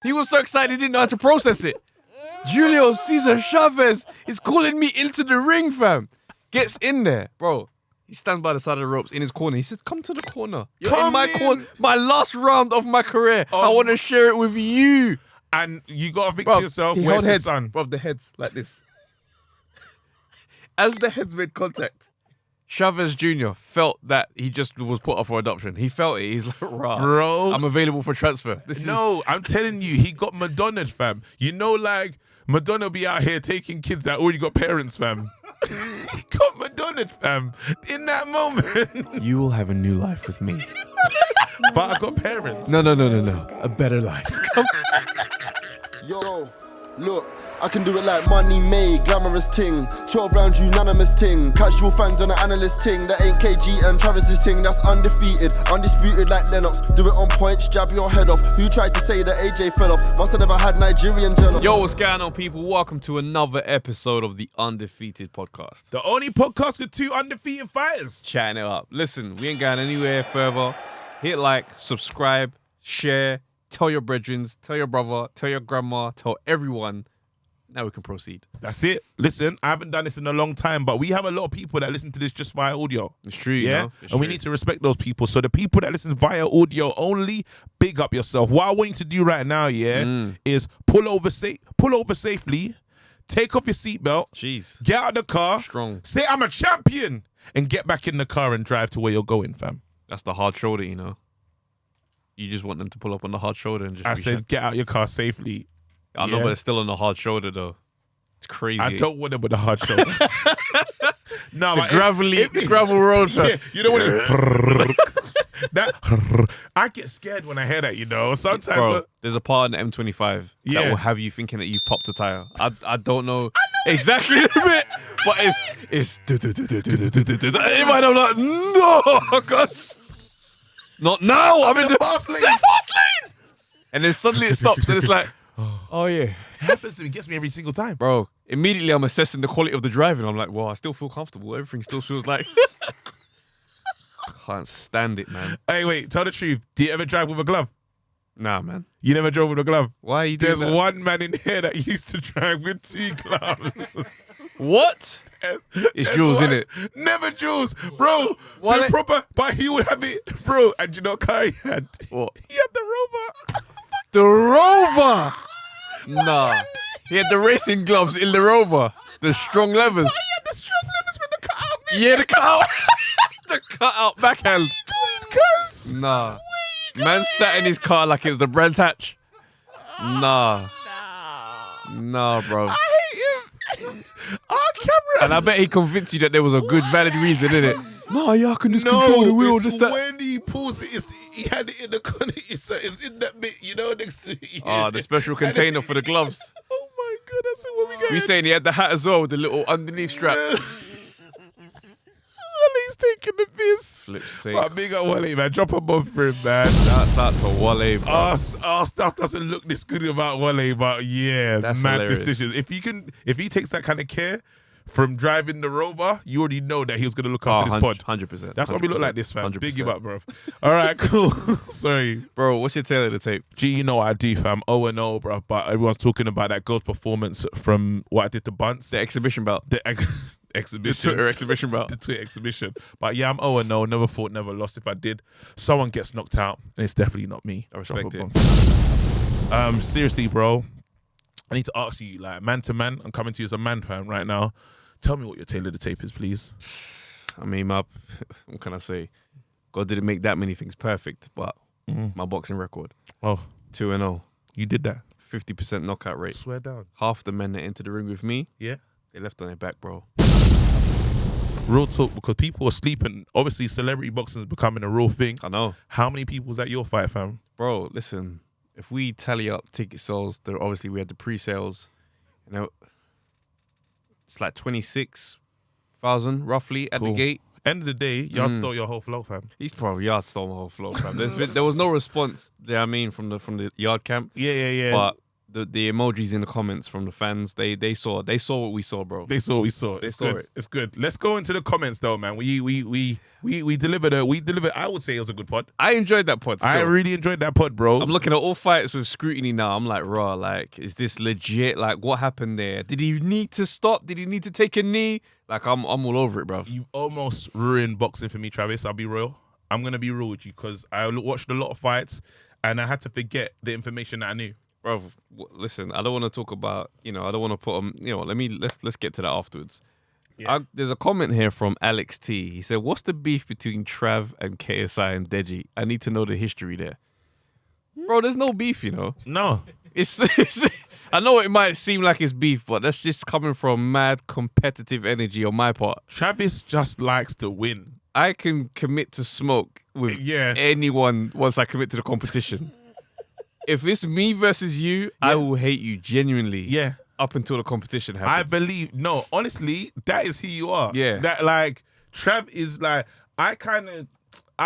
He was so excited he didn't know how to process it. Julio Cesar Chavez is calling me into the ring, fam. Gets in there, bro. He stands by the side of the ropes in his corner. He said, come to the corner. You're in my corner. My last round of my career. I want to share it with you. And you got to think to yourself, where's the sun? Bro, the heads like this. As the heads made contact, Chavez Jr. felt that he just was put up for adoption. He felt it. He's like, rah, bro, I'm available for transfer. I'm telling you, he got Madonna'd, fam. You know, like, Madonna be out here taking kids that already got parents, fam. He got Madonna'd, fam. In that moment. You will have a new life with me. But I got parents. No. A better life. Yo, look, I can do it like money made, glamorous ting. 12 round unanimous ting. Casual fans on the analyst ting. That ain't KG and Travis's ting. That's undefeated, undisputed like Lennox. Do it on points, jab your head off. Who tried to say that AJ fell off? Must have never had Nigerian jello. Yo, what's going on, people? Welcome to another episode of the Undefeated podcast. The only podcast with 2 undefeated fighters. Chatting it up. Listen, we ain't going anywhere further. Hit like, subscribe, share, tell your brethren, tell your brother, tell your grandma, tell everyone. Now we can proceed. That's it. Listen, I haven't done this in a long time, but we have a lot of people that listen to this just via audio. It's true, yeah? And we need to respect those people. So the people that listen via audio only, big up yourself. What I want you to do right now, is pull over safely, take off your seatbelt, get out of the car, say I'm a champion, and get back in the car and drive to where you're going, fam. That's the hard shoulder, you know. You just want them to pull up on the hard shoulder and just. I said, get out your car safely. I know, but it's still on the hard shoulder though. It's crazy. I don't want them with the hard shoulder. No, the gravel road. Yeah, you know what? That I get scared when I hear that. You know, sometimes. Bro, there's a part in the M25 that will have you thinking that you've popped a tire. I don't know exactly the bit, but it's. In my head, I'm like, no, God, not now. I'm in the fast lane. And then suddenly it stops, and it's like. Oh yeah, it happens to me. Gets me every single time, bro. Immediately, I'm assessing the quality of the driving. I'm like, well, I still feel comfortable. Everything still feels like. Can't stand it, man. Hey, wait. Tell the truth. Do you ever drive with a glove? Nah, man. You never drove with a glove. Why are you doing that? There's one man in here that used to drive with 2 gloves. What? It's Jules, innit? Never Jules, bro. The proper, but he would have it, bro. And you know what car he had? What? He had the Rover. The Rover? Nah. He had the racing gloves in the Rover. The strong levers. He had the strong levers with the cutout. Yeah, the cutout. The cutout backhand. Cuz. Nah. Man sat in his car like it was the Brent Hatch. Nah. Nah, bro. I hate him. Oh, camera. And I bet he convinced you that there was a good, valid reason, innit? No, yeah, I can just control the wheel. Just that. When he pulls it, he had it in the corner. It's in that bit, you know, next to the special container for the gloves. Oh my God, that's what we got. You saying he had the hat as well with the little underneath strap? Wally's taking the piss. Flip's sake. But big up Wally, man. Drop a bomb for him, man. That's out to Wally, bro. Our stuff doesn't look this good about Wally, but yeah, that's mad hilarious. Decisions. If he takes that kind of care from driving the Rover, you already know that he was going to look after this pod. 100%. That's why we look like this, fam. 100%. Big you up, bro. All right, cool. Sorry. Bro, what's your tail of the tape? Gee, you know what I do, fam. 0-0, bro. But everyone's talking about that girl's performance from what I did to Bunce. The exhibition bout. Exhibition. The Twitter exhibition bout. The Twitter exhibition. But yeah, I'm 0-0. Never fought, never lost. If I did, someone gets knocked out, and it's definitely not me. I respect it. Seriously, bro. I need to ask you, like, man to man. I'm coming to you as a man fan right now. Tell me what your tail of the tape is, please. I mean, what can I say? God didn't make that many things perfect, but my boxing record. 2-0. You did that. 50% knockout rate. Swear down. Half the men that entered the ring with me, they left on their back, bro. Real talk, because people are sleeping. Obviously, celebrity boxing is becoming a real thing. I know. How many people was at your fight, fam? Bro, listen. If we tally up ticket sales, obviously we had the pre-sales. You know, it's like 26,000 roughly at the gate. End of the day, Yard stole your whole flow, fam. He's probably Yard stole my whole flow, fam. There was no response. There, I mean, from the Yard camp. Yeah. But the emojis in the comments from the fans. They saw what we saw, bro. They saw what we saw. It's good. It's good. Let's go into the comments though, man. We delivered. I would say it was a good pod. I enjoyed that pod. Still. I really enjoyed that pod, bro. I'm looking at all fights with scrutiny now. I'm like, raw. Like, is this legit? Like, what happened there? Did he need to stop? Did he need to take a knee? Like, I'm all over it, bro. You almost ruined boxing for me, Travis. I'll be real. I'm gonna be real with you because I watched a lot of fights and I had to forget the information that I knew. Bro, listen, I don't want to talk about, I don't want to put let's get to that afterwards. Yeah. There's a comment here from Alex T. He said, what's the beef between Trav and KSI and Deji? I need to know the history there. Bro, there's no beef, No. It's I know it might seem like it's beef, but that's just coming from mad competitive energy on my part. Travis just likes to win. I can commit to smoke with anyone once I commit to the competition. If it's me versus you, I will hate you genuinely. Yeah. Up until the competition happens. Honestly, that is who you are. Yeah. That like, Trav is like, I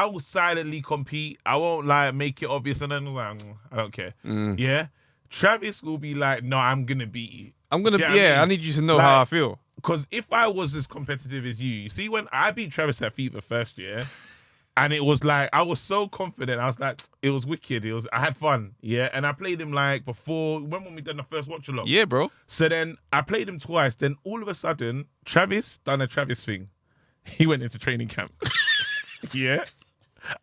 will silently compete. I won't like make it obvious and then like, I don't care. Yeah. Travis will be like, no, I'm going to beat you. I need you to know how I feel. Because if I was as competitive as you see, when I beat Travis at FIFA first year, and it was like, I was so confident. I was like, it was wicked. I had fun. Yeah. And I played him like before, when we done the first watch along. Yeah, bro. So then I played him twice. Then all of a sudden, Travis done a Travis thing. He went into training camp. Yeah.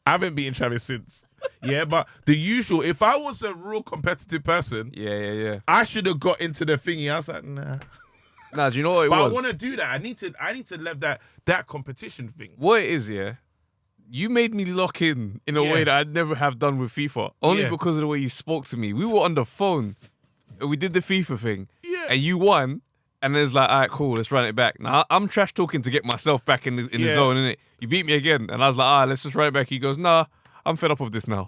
I haven't beaten Travis since. Yeah. But the usual, if I was a real competitive person, I should have got into the thingy. I was like, nah. Nah, do you know what it was? But I want to do that. I need to leave that competition thing. What it is, you made me lock in a way that I'd never have done with FIFA. Only because of the way you spoke to me. We were on the phone. And we did the FIFA thing. Yeah. And you won. And it's like, all right, cool, let's run it back. Now, I'm trash talking to get myself back in the zone, innit? You beat me again. And I was like, all right, let's just run it back. He goes, nah, I'm fed up of this now.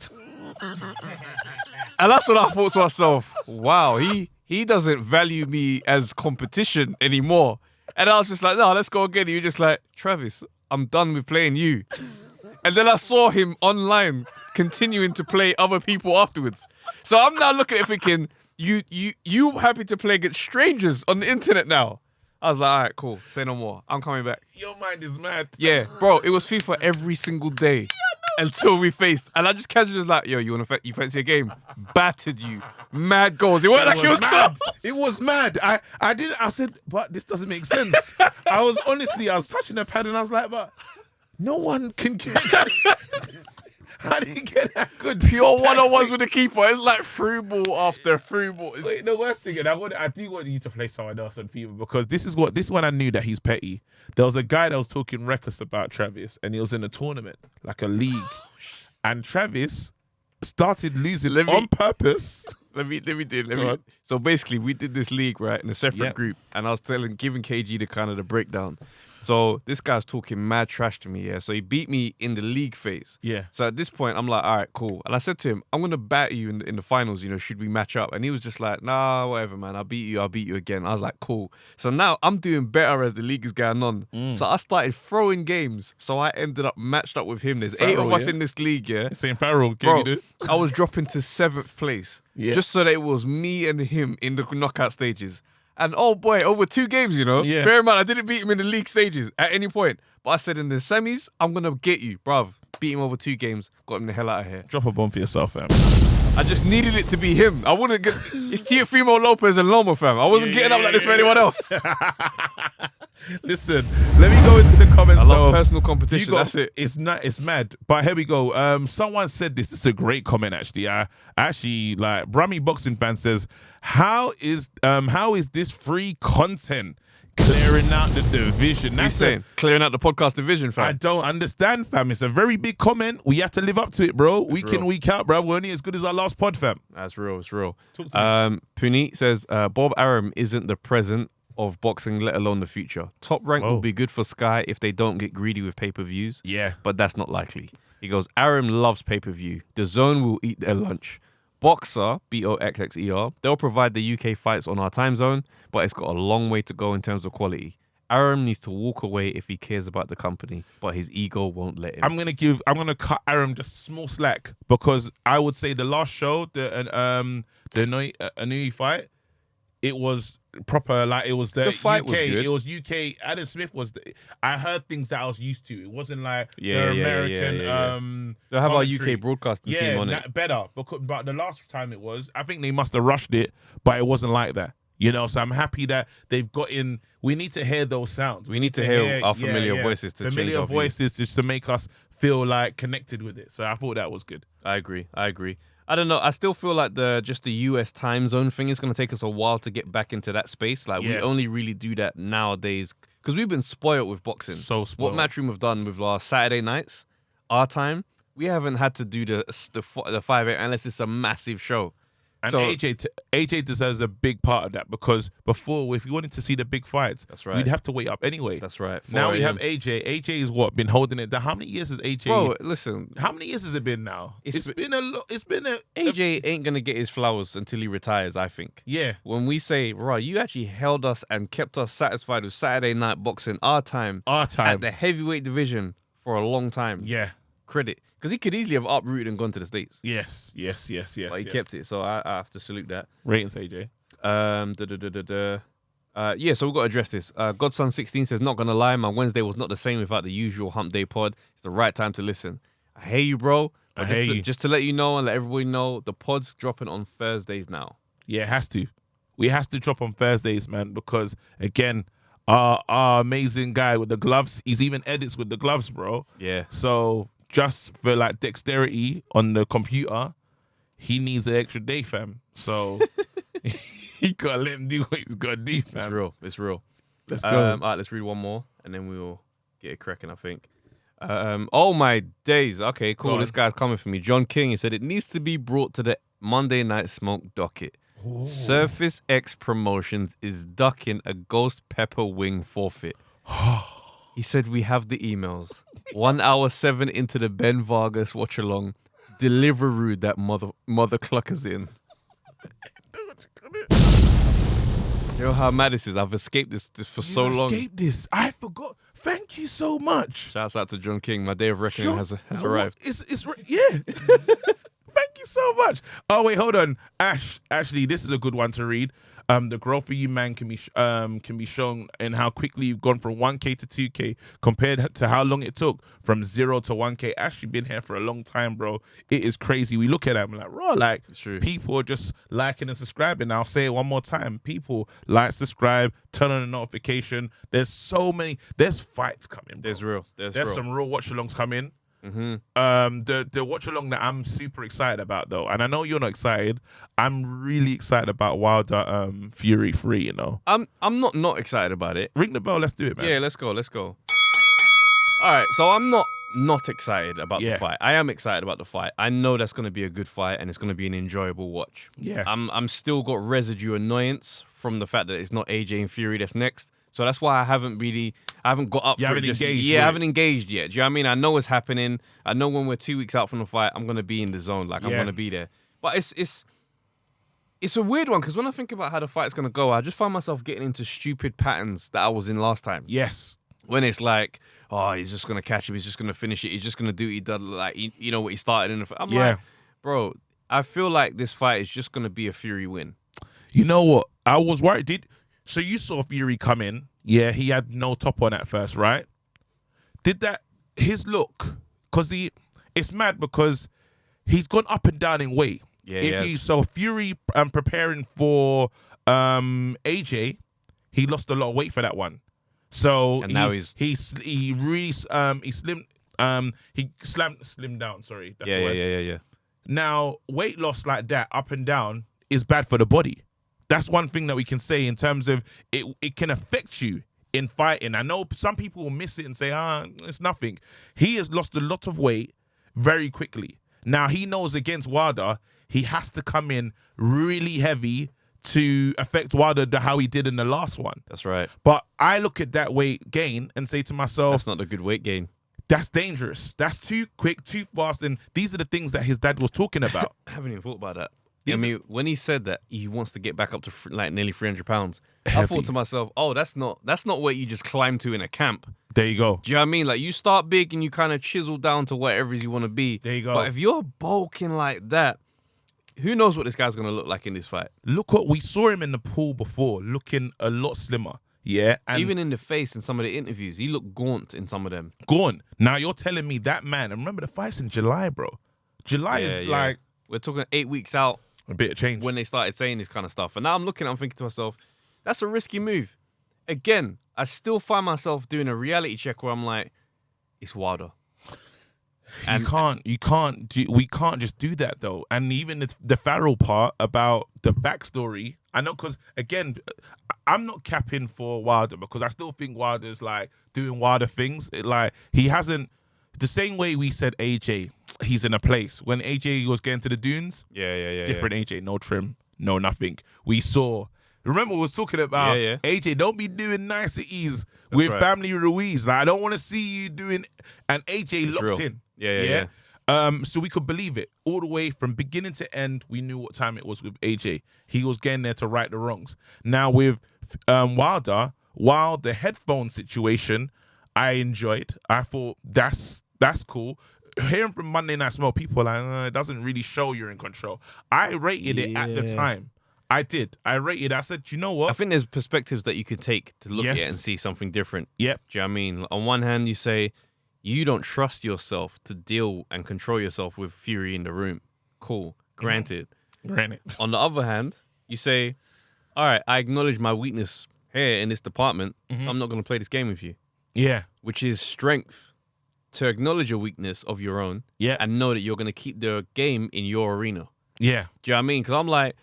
And that's what I thought to myself. Wow, he doesn't value me as competition anymore. And I was just like, no, let's go again. And you're just like, Travis, I'm done with playing you. And then I saw him online continuing to play other people afterwards. So I'm now looking at it thinking, you happy to play against strangers on the internet now? I was like, all right, cool. Say no more. I'm coming back. Your mind is mad. Yeah, bro, it was FIFA every single day until we faced. And I just casually was like, yo, you fancy a game? Battered you. Mad goals. It wasn't like it was close. It was mad. I said, but this doesn't make sense. I was touching the pad and I was like, but no one can get that. How did he get that good? Pure one-on-ones with the keeper. It's like through ball after through ball. Wait, the worst thing, and I do want you to play someone else on FIFA because this is when I knew that he's petty. There was a guy that was talking reckless about Travis, and he was in a tournament, like a league, and Travis started losing on purpose. Let me do. So basically, we did this league right in a separate group, and I was giving KG the breakdown. So this guy's talking mad trash to me, So he beat me in the league phase. Yeah. So at this point, I'm like, all right, cool. And I said to him, I'm going to batter you in the finals, should we match up? And he was just like, nah, whatever, man. I'll beat you again. I was like, cool. So now I'm doing better as the league is going on. So I started throwing games. So I ended up matched up with him. There's 8 of us in this league, Same Farrell. Bro, I was dropping to 7th place. Yeah. Just so that it was me and him in the knockout stages. And oh boy, over 2 games, Yeah. Bear in mind, I didn't beat him in the league stages at any point. But I said in the semis, I'm going to get you, bruv. Beat him over 2 games, got him the hell out of here. Drop a bomb for yourself, fam. I just needed it to be him. I wouldn't get... It's Teofimo Lopez and Loma, fam. I wasn't getting up like this for anyone else. Listen, let me go into the comments. I love personal competition. That's it. It's mad. But here we go. Someone said this. This is a great comment, actually. Actually, like, Brummy Boxing Fan says, how is this free content? Clearing out the division. That's saying clearing out the podcast division, fam. I don't understand, fam. It's a very big comment. We have to live up to it, bro. Week in, week out, bro. We're only as good as our last pod, fam. That's real. It's real. Puneet says Bob Arum isn't the present of boxing, let alone the future. Top Rank will be good for Sky if they don't get greedy with pay-per-views. Yeah, but that's not likely. He goes, Arum loves pay-per-view. The Zone will eat their lunch. Boxer, BOXXER, they'll provide the UK fights on our time zone, but it's got a long way to go in terms of quality. Arum needs to walk away if he cares about the company, but his ego won't let him. I'm gonna cut Arum just small slack because I would say the last show, the the Inoue fight, it was proper. Like it was the fight UK. was good. It was UK. Adam Smith was. I heard things that I was used to. It wasn't like the American. They'll have commentary. our UK broadcasting team on it. Better. But the last time it was, I think they must have rushed it, but it wasn't like that. You know, so I'm happy that they've got in. We need to hear those sounds. We need to hear our familiar voices to change our voices just to make us feel like connected with it. So I thought that was good. I agree. I don't know. I still feel like the US time zone thing is going to take us a while to get back into that space. Like we only really do that nowadays because we've been spoiled with boxing. So spoiled. What Matchroom have done with our Saturday nights, our time, we haven't had to do the 5-8 unless it's a massive show. And so, AJ deserves a big part of that because before, if we wanted to see the big fights, that's right, we'd have to wait up anyway. That's right. Now we have AJ. AJ is what been holding it down. How many years has AJ? Bro, listen. How many years has it been now? It's been a lot. It's been a. AJ ain't gonna get his flowers until he retires. I think. Yeah. When we say, right, you actually held us and kept us satisfied with Saturday night boxing, our time at the heavyweight division for a long time. Yeah. Credit. Because he could easily have uprooted and gone to the States. Yes. But he kept it, so I have to salute that. Ratings, AJ. Yeah, so we've got to address this. Godson16 says, not going to lie, my Wednesday was not the same without the usual Hump Day pod. It's the right time to listen. I hear you, bro. Just to let you know and let everybody know, the pod's dropping on Thursdays now. Yeah, it has to. We has to drop on Thursdays, man, because, again, our amazing guy with the gloves, he's even edits with the gloves, bro. Yeah. So just for like dexterity on the computer, he needs an extra day, fam. So he gotta let him do what he's gotta do, fam. It's real. Let's go. All right, let's read one more and then we will get it cracking, I think. Oh my days. Okay, cool. This guy's coming for me. John King, he said it needs to be brought to the Monday Night Smoke docket. Ooh. Surface X Promotions is ducking a ghost pepper wing forfeit. He said we have the emails. 1 hour 7 into the Ben Vargas watch along. Deliveroo that mother cluckers in. You know how mad this is? I've escaped this for so long. Escaped this. I forgot. Thank you so much. Shouts out to John King. My day of reckoning has arrived. Yeah. Thank you so much. Oh wait, hold on, Ashley, this is a good one to read. The growth for you, man, can be shown in how quickly you've gone from 1K to 2K compared to how long it took from 0 to 1K. Ashley been here for a long time, bro. It is crazy. We look at him like, bro, like people are just liking and subscribing. I'll say it one more time. People like, subscribe, turn on the notification. There's so many. There's fights coming, bro. There's some real watch alongs coming. Mm-hmm. The watch along that I'm super excited about though, and I know you're not excited. I'm really excited about Wilder Fury 3. You know, I'm not excited about it. Ring the bell. Let's do it, man. Yeah, let's go. All right, so I'm not excited about the fight. I am excited about the fight. I know that's going to be a good fight and it's going to be an enjoyable watch. Yeah, I'm still got residue annoyance from the fact that it's not AJ and Fury that's next. So that's why I haven't got up for it. I haven't engaged yet. Do you know what I mean? I know what's happening. I know when we're 2 weeks out from the fight, I'm going to be in the zone. Like, I'm going to be there. But it's a weird one because when I think about how the fight's going to go, I just find myself getting into stupid patterns that I was in last time. Yes. When it's like, oh, he's just going to catch him. He's just going to finish it. He's just going to do what he did. Like, you know what he started in the fight. I'm like, bro, I feel like this fight is just going to be a Fury win. You know what? I was worried. So you saw Fury come in. Yeah, he had no top on at first, right? His look, because it's mad because he's gone up and down in weight. Yeah, so Fury preparing for AJ, he lost a lot of weight for that one. So now he really slimmed down. Sorry, that's the word. Yeah. Now weight loss like that up and down is bad for the body. That's one thing that we can say in terms of it can affect you in fighting. I know some people will miss it and say, it's nothing. He has lost a lot of weight very quickly. Now, he knows against Wilder, he has to come in really heavy to affect Wilder how he did in the last one. That's right. But I look at that weight gain and say to myself, that's not a good weight gain. That's dangerous. That's too quick, too fast. And these are the things that his dad was talking about. I haven't even thought about that. I mean, when he said that he wants to get back up to like nearly 300 pounds, heavy. I thought to myself, oh, that's not what you just climb to in a camp. There you go. Do you know what I mean? Like, you start big and you kind of chisel down to whatever you want to be. There you go. But if you're bulking like that, who knows what this guy's going to look like in this fight. Look what we saw him in the pool before, looking a lot slimmer. Yeah. And even in the face in some of the interviews, he looked gaunt in some of them. Gaunt. Now you're telling me that man, and remember the fight's in July, bro. July is like... We're talking 8 weeks out. A bit of change. When they started saying this kind of stuff. And now I'm thinking to myself, that's a risky move. Again, I still find myself doing a reality check where I'm like, it's Wilder. And we can't just do that though. And even the Farrell part about the backstory, I know, because again, I'm not capping for Wilder because I still think Wilder's like doing Wilder things. He hasn't, the same way we said AJ, he's in a place. When AJ was getting to the dunes, different AJ, no trim, no nothing. We saw, remember we was talking about AJ, don't be doing niceties with Family Ruiz. Like, I don't want to see you doing, and AJ locked in. Yeah. So we could believe it all the way from beginning to end. We knew what time it was with AJ. He was getting there to right the wrongs. Now with Wilder, while the headphone situation, I enjoyed. I thought that's cool. Hearing from Monday Night Smoke, people are like, it doesn't really show you're in control. I rated it at the time. I did. I rated it. I said, you know what? I think there's perspectives that you could take to look at it and see something different. Yep. Do you know what I mean? On one hand, you say, you don't trust yourself to deal and control yourself with Fury in the room. Cool. Granted. Granted. On the other hand, you say, all right, I acknowledge my weakness here in this department. I'm not going to play this game with you. Yeah. Which is strength to acknowledge a weakness of your own and know that you're going to keep the game in your arena. Yeah. Do you know what I mean? Because I'm like,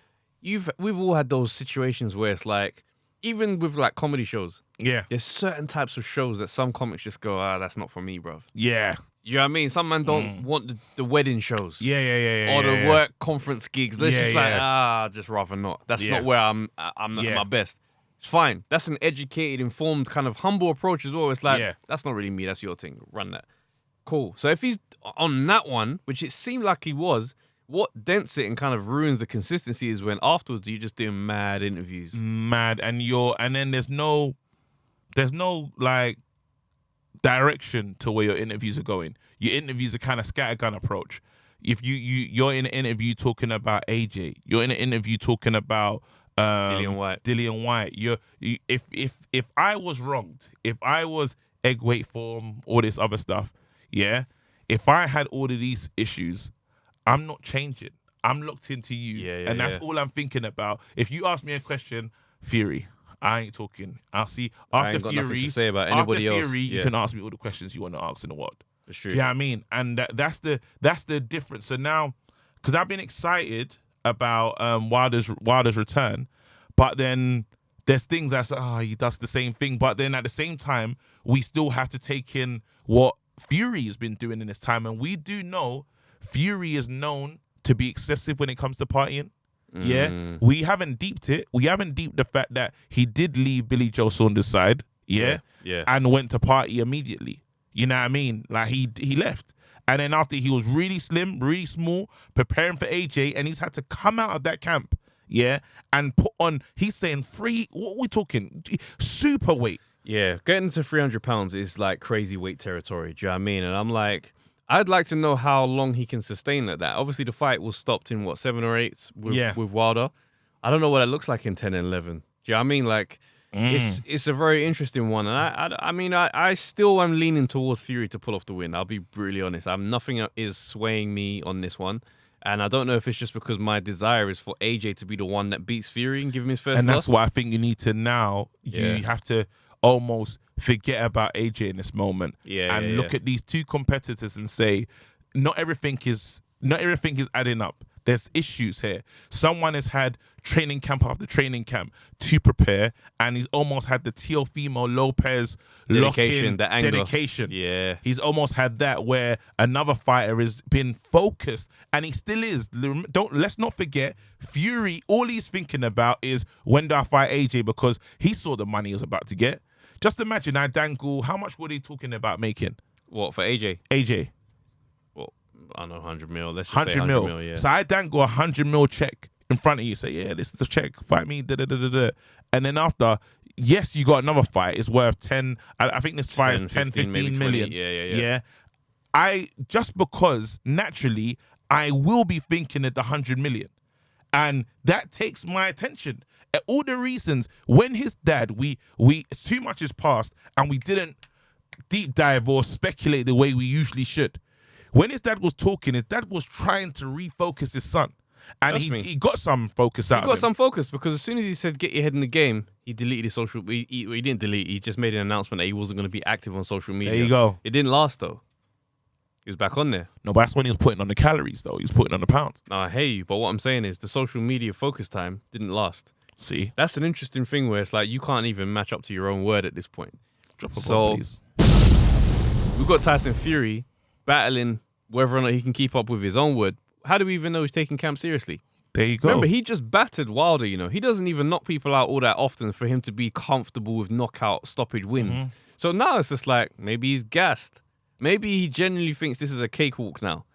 we've all had those situations where it's like, even with like comedy shows, there's certain types of shows that some comics just go, that's not for me, bro. Yeah. You know what I mean? Some men don't want the wedding shows. Yeah. Or the work conference gigs. They're just like, just rather not. That's not where I'm at my best. It's fine. That's an educated, informed, kind of humble approach as well. It's like, that's not really me. That's your thing. Run that. Cool. So if he's on that one, which it seemed like he was, what dents it and kind of ruins the consistency is when afterwards you're just doing mad interviews. Mad. And then there's no like direction to where your interviews are going. Your interviews are kind of scattergun approach. If you're in an interview talking about AJ, you're in an interview talking about Dillian White. If I was wronged, if I was egg weight form, all this other stuff, if I had all of these issues, I'm not changing. I'm locked into you. And that's all I'm thinking about. If you ask me a question, Fury, I ain't talking. I'll see after Fury. Nothing to say about anybody else. Fury, you can ask me all the questions you want to ask in the world. That's true. Do you know what I mean? And that's the difference. So now, because I've been excited about Wilder's return, but then there's things that's he does the same thing. But then at the same time, we still have to take in what Fury has been doing in this time, and we do know Fury is known to be excessive when it comes to partying. Yeah, we haven't deeped it. We haven't deeped the fact that he did leave Billy Joe Saunders' side. And went to party immediately. You know what I mean? Like he left. And then after he was really slim, really small, preparing for AJ, and he's had to come out of that camp, and put on, he's saying what we talking? Super weight. Yeah, getting to 300 pounds is like crazy weight territory. Do you know what I mean? And I'm like, I'd like to know how long he can sustain at that. Obviously, the fight was stopped in, 7 or 8 with Wilder. I don't know what it looks like in 10 and 11. Do you know what I mean? Like, it's a very interesting one. And I still am leaning towards Fury to pull off the win. I'll be brutally honest. Nothing is swaying me on this one. And I don't know if it's just because my desire is for AJ to be the one that beats Fury and give him his first loss. And that's why I think you need to now, you have to almost forget about AJ in this moment and look at these two competitors and say, not everything is adding up. There's issues here. Someone has had training camp after training camp to prepare, and he's almost had the Teofimo Lopez dedication, the anger. Dedication. Yeah. He's almost had that where another fighter has been focused, and he still is. Let's not forget, Fury, all he's thinking about is, when do I fight AJ? Because he saw the money he was about to get. Just imagine, I dangle, how much were they talking about making? What, for AJ? AJ. I don't know, 100 mil. Let's just say 100 mil, yeah. So I dangle 100 mil check in front of you. Say, this is the check. Fight me. And then after, yes, you got another fight. It's worth 10. I think this fight is 10, 15 million. Yeah. Just because naturally I will be thinking at the 100 million. And that takes my attention. All the reasons when his dad, we too much is passed and we didn't deep dive or speculate the way we usually should. When his dad was talking, his dad was trying to refocus his son. And he got some focus out of him. He got some focus because as soon as he said, get your head in the game, he deleted his social... He didn't delete. He just made an announcement that he wasn't going to be active on social media. There you go. It didn't last, though. He was back on there. No, but that's when he was putting on the calories, though. He was putting on the pounds. No, I hear you. But what I'm saying is the social media focus time didn't last. See? That's an interesting thing where it's like you can't even match up to your own word at this point. Drop a ball, please. We've got Tyson Fury battling whether or not he can keep up with his own word. How do we even know he's taking camp seriously? There you go. Remember, he just battered Wilder, you know. He doesn't even knock people out all that often for him to be comfortable with knockout stoppage wins. So now it's just like, maybe he's gassed. Maybe he genuinely thinks this is a cakewalk now.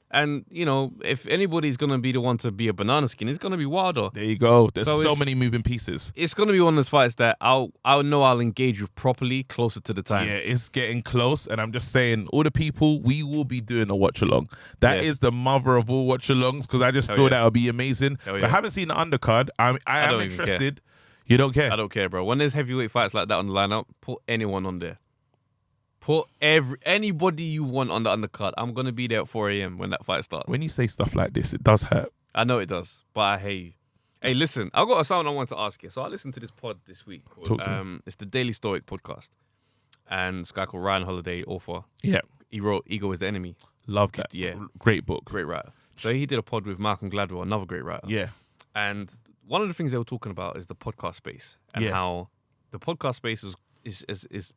And, you know, if anybody's going to be the one to be a banana skin, it's going to be Wilder. There you go. There's so many moving pieces. It's going to be one of those fights that I'll know I'll engage with properly closer to the time. Yeah, it's getting close. And I'm just saying, all the people, we will be doing a watch-along. That is the mother of all watch-alongs because I just feel that would be amazing. But I haven't seen the undercard. I am interested. You don't care? I don't care, bro. When there's heavyweight fights like that on the lineup, put anyone on there. Put anybody you want on the undercard. I'm going to be there at 4 a.m. when that fight starts. When you say stuff like this, it does hurt. I know it does, but I hate you. Hey, listen, I've got something I want to ask you. So I listened to this pod this week. Talk to me. It's the Daily Stoic podcast. And this guy called Ryan Holiday, author. Yeah. He wrote Ego is the Enemy. Love that. Yeah. Great book. Great writer. So he did a pod with Malcolm Gladwell, another great writer. Yeah. And one of the things they were talking about is the podcast space and how the podcast space is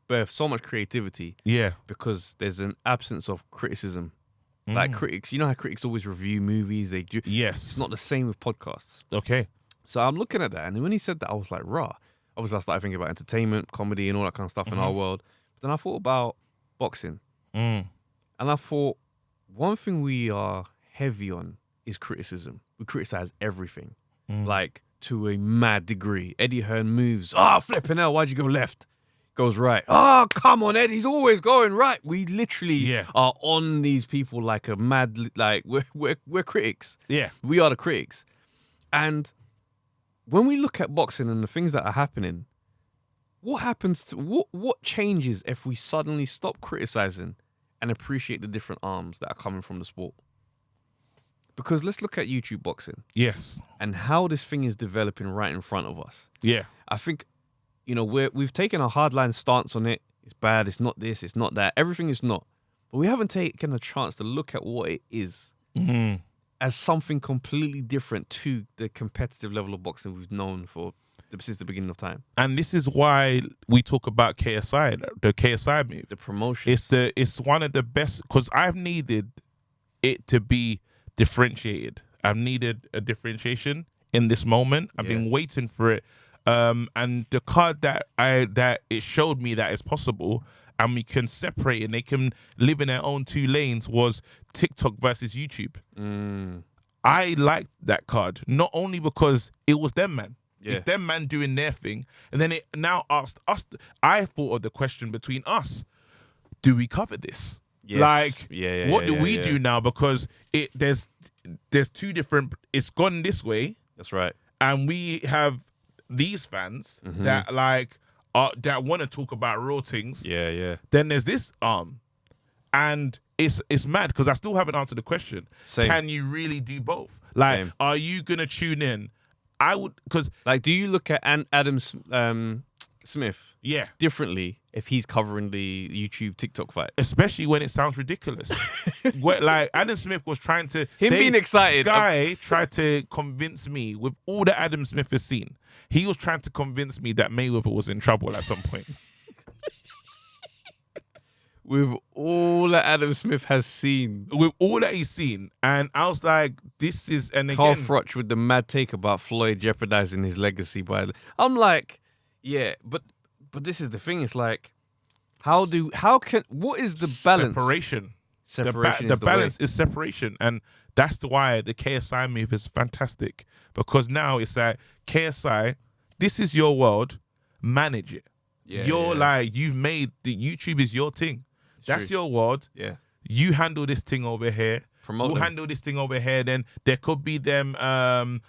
birthed so much creativity. Yeah. Because there's an absence of criticism. Like critics, you know how critics always review movies? They do. Yes. It's not the same with podcasts. Okay. So I'm looking at that, and when he said that, I was like, rah. Obviously, I started thinking about entertainment, comedy, and all that kind of stuff in our world. But then I thought about boxing. And I thought, one thing we are heavy on is criticism. We criticize everything. Like, to a mad degree. Eddie Hearn moves. Flipping hell, why'd you go left? Goes right. Come on, Eddie's always going right. We literally are on these people like a mad, like we're critics. Yeah. We are the critics. And when we look at boxing and the things that are happening, what happens to what changes if we suddenly stop criticizing and appreciate the different arms that are coming from the sport? Because let's look at YouTube boxing. Yes. And how this thing is developing right in front of us. Yeah. I think, you know, we've taken a hardline stance on it. It's bad, it's not this, it's not that. Everything is not. But we haven't taken a chance to look at what it is as something completely different to the competitive level of boxing we've known since the beginning of time. And this is why we talk about KSI, the KSI move. The promotion. It's one of the best, because I've needed it to be differentiated. I've needed a differentiation in this moment. I've been waiting for it. And the card that it showed me that it's possible and we can separate and they can live in their own two lanes was TikTok versus YouTube. I liked that card, not only because it was them, man. Yeah. It's them, man, doing their thing. And then it now asked us, I thought of the question between us, do we cover this? Yes. Like, what do we do now? Because there's two different, it's gone this way. That's right. And we have these fans that like that want to talk about real things. Yeah. Then there's this arm, and it's mad because I still haven't answered the question. Same. Can you really do both? Like, are you gonna tune in? I would, because like, do you look at Adam Smith differently if he's covering the YouTube TikTok fight? Especially when it sounds ridiculous. Like Adam Smith was trying to being excited. Sky tried to convince me with all that Adam Smith has seen. He was trying to convince me that Mayweather was in trouble at some point. With all that Adam Smith has seen. With all that he's seen. And I was like, this is, and Carl again, Froch with the mad take about Floyd jeopardizing his legacy I'm like, yeah, but this is the thing. It's like, what is the balance? Separation. Separation the balance is separation. And that's why the KSI move is fantastic. Because now it's like, KSI, this is your world, manage it. Yeah, like, you've made, the YouTube is your thing. That's your world. Yeah. You handle this thing over here. we'll handle this thing over here. Then there could be them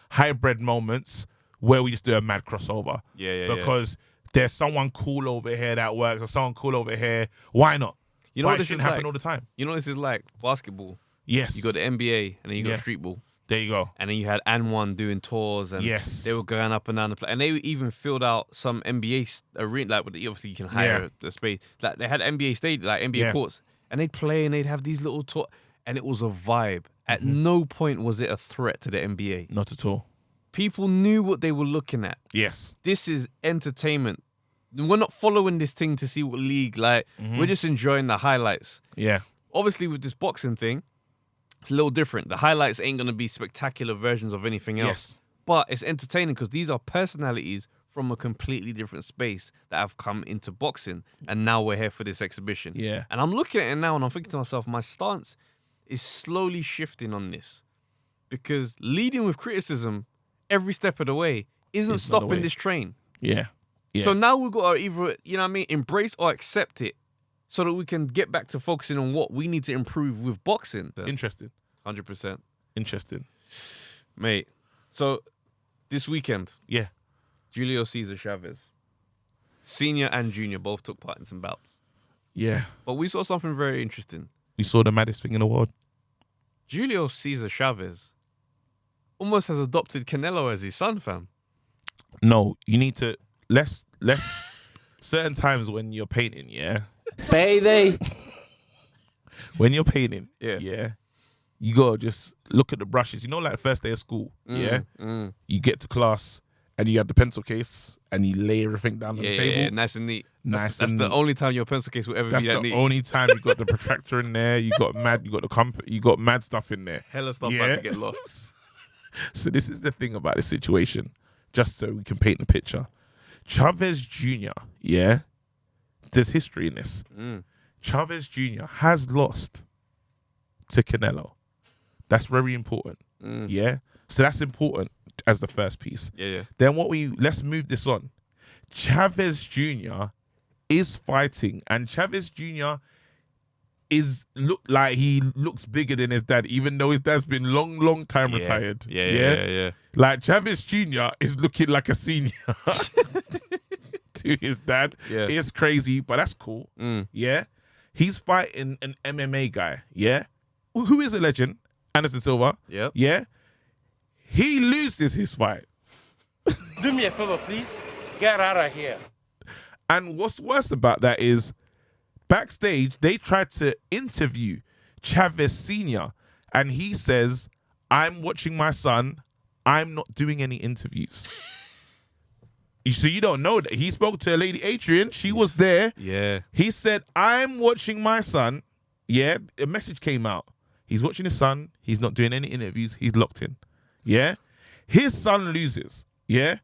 hybrid moments where we just do a mad crossover. Because there's someone cool over here that works, or someone cool over here. Why not? You know Why what this shouldn't is happen like? all the time? You know what this is like? Basketball. Yes. You got the NBA and then you got street ball. There you go. And then you had N1 doing tours, and they were going up and down the place. And they even filled out some NBA arena, like obviously you can hire the space. Like they had NBA stage, like NBA courts, and they'd play and they'd have these little tours, and it was a vibe. At no point was it a threat to the NBA. Not at all. People knew what they were looking at. Yes. This is entertainment. We're not following this thing to see what league, like we're just enjoying the highlights. Yeah. Obviously with this boxing thing, it's a little different. The highlights ain't going to be spectacular versions of anything else. Yes. But it's entertaining because these are personalities from a completely different space that have come into boxing. And now we're here for this exhibition. Yeah. And I'm looking at it now and I'm thinking to myself, my stance is slowly shifting on this. Because leading with criticism every step of the way isn't stopping this train. Yeah. So now we've got to either, you know what I mean, embrace or accept it, so that we can get back to focusing on what we need to improve with boxing. Interesting. 100%. Interesting. Mate, so this weekend, Yeah. Julio Cesar Chavez, senior and junior, both took part in some bouts. Yeah. But we saw something very interesting. We saw the maddest thing in the world. Julio Cesar Chavez almost has adopted Canelo as his son, fam. No, you need to, let's certain times when you're painting, Payday. when you're painting, Yeah. you gotta just look at the brushes. You know, like first day of school, you get to class and you have the pencil case and you lay everything down on the table. Yeah, nice and neat. Nice That's and the neat. only time your pencil case will ever That's be that the neat. only time you got the protractor in there. You got mad stuff in there. Hella stuff about to get lost. So this is the thing about this situation, just so we can paint the picture. Chavez Jr., there's history in this. Chavez Jr. has lost to Canelo. That's very important. So that's important as the first piece. Yeah. Then let's move this on. Chavez Jr. is fighting, and Chavez Jr. he looks bigger than his dad, even though his dad's been long time retired. Yeah. Like Chavez Jr. is looking like a senior to his dad. Yeah. It's crazy, but that's cool. Yeah. He's fighting an MMA guy. Yeah. Who is a legend? Anderson Silva. Yep. Yeah. He loses his fight. Do me a favor, please. Get out of here. And what's worse about that is backstage, they tried to interview Chavez Sr. and he says, I'm watching my son. I'm not doing any interviews. So you don't know that. He spoke to a lady, Adrian. She was there. Yeah. He said, I'm watching my son. Yeah. A message came out. He's watching his son. He's not doing any interviews. He's locked in. Yeah. His son loses. Yeah.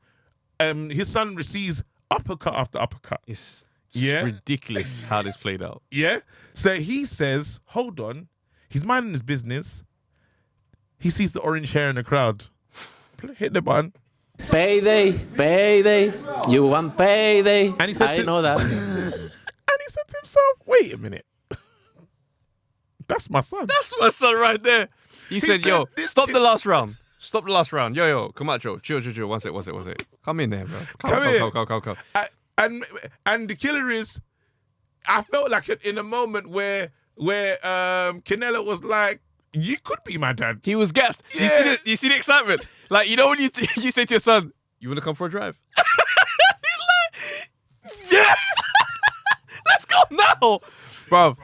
His son receives uppercut after uppercut. It's ridiculous how this played out. Yeah. So he says, hold on. He's minding his business. He sees the orange hair in the crowd. Hit the button. Payday. You want payday. And he said I know that. And he said to himself, wait a minute. That's my son. That's my son right there. He said, yo, this stop kid- the last round. Stop the last round. Yo, Camacho. Chill. One sec. Come in there, bro. Come. And the killer is, I felt like in a moment where Canelo was like, you could be my dad. He was gassed. Yeah. You see the excitement? Like, you know when you say to your son, you want to come for a drive? He's like, yes! Let's go now! Bro,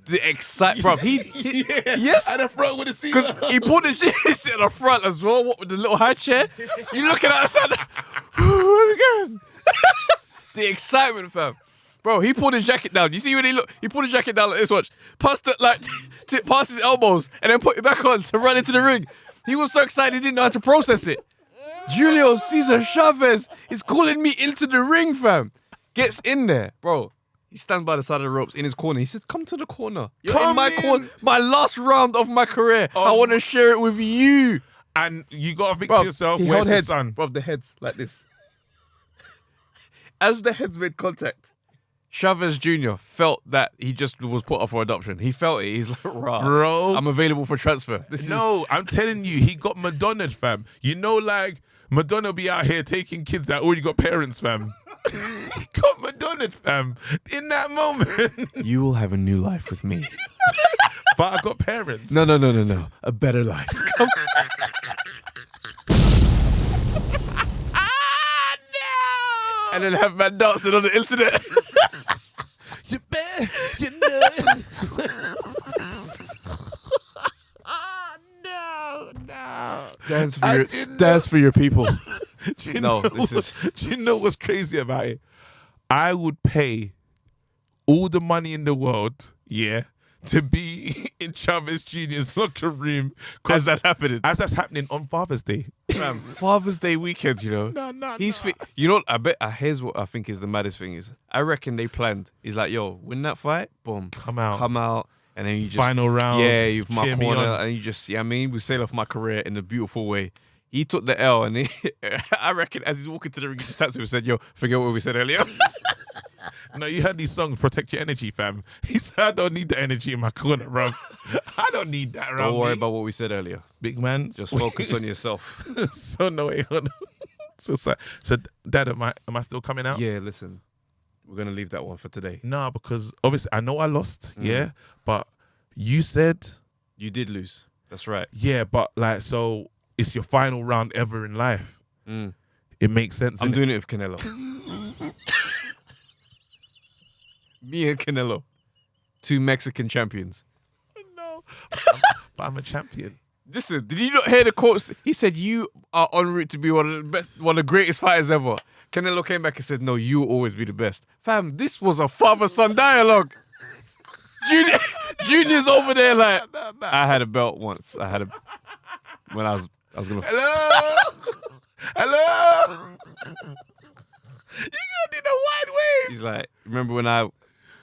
the excitement. Bro, yes? At the front with the seat. Because he put the shit at the front as well, what, with the little high chair. You looking at us and, where we going? The excitement, fam. Bro, he pulled his jacket down. You see when he pulled his jacket down like this, watch. Past his elbows and then put it back on to run into the ring. He was so excited he didn't know how to process it. Julio Cesar Chavez is calling me into the ring, fam. Gets in there, bro. He stands by the side of the ropes in his corner. He said, come to the corner. You're in my corner. My last round of my career. I want to share it with you. And you got to think to yourself, he where's held his heads. son? Bro, the heads like this. As the heads made contact, Chavez Jr. felt that he just was put up for adoption. He felt it. He's like, rah, Bro. I'm available for transfer. I'm telling you, he got Madonna'd, fam. You know, like, Madonna be out here taking kids that already got parents, fam. He got Madonna'd, fam. In that moment. You will have a new life with me. But I got parents. No. A better life. Come And then have man dancing on the internet. You bet. You know. No. Dance for your people. Do you know what's crazy about it? I would pay all the money in the world, to be in Chavez Jr.'s locker room. As that's happening. As that's happening on Father's Day. Father's Day weekend, you know. No. You know, here's what I think is the maddest thing is. I reckon they planned. He's like, yo, win that fight, boom. Come out. And then you just... Final round. Yeah, you've my corner. And you just, we sail off my career in a beautiful way. He took the L and I reckon as he's walking to the ring, he just tapped to him and said, yo, forget what we said earlier. No, you heard these songs, Protect Your Energy, fam. He said, I don't need the energy in my corner, bro. I don't need that around Don't worry me. about what we said earlier. Big man. Just focus on yourself. So no way. So Dad, am I still coming out? Yeah, listen. We're going to leave that one for today. No, because obviously I know I lost, but you said... You did lose. That's right. Yeah, but like, so it's your final round ever in life. It makes sense. I'm doing it with Canelo. Me and Canelo. 2 Mexican champions. No. But I'm a champion. Listen, did you not hear the quotes? He said, you are en route to be one of the greatest fighters ever. Canelo came back and said, no, you will always be the best. Fam, this was a father-son dialogue. Junior's over there like, I had a belt once. When I was going to... Hello? You gotta do the wide wave. He's like, remember when I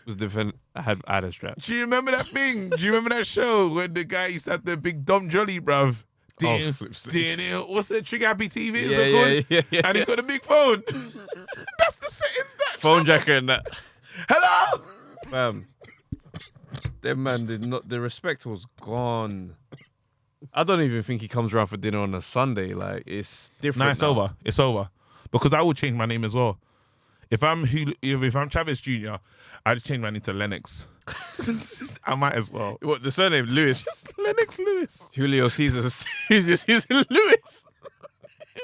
was defending, I had a strap. Do you remember that thing? Do you remember that show when the guy used to have the big dumb jolly, bruv? What's the Trigger Happy TV? Yeah. And he's got a big phone. That's the settings that. Phone jacker and that. Hello? Fam. That man did not, the respect was gone. I don't even think he comes around for dinner on a Sunday. Like, it's different. No, it's over. It's over. Because I would change my name as well. If I'm Chavez Jr., I'd change my name to Lennox. I might as well. What, the surname? Lewis? Just Lennox Lewis. Julio Cesar Lewis.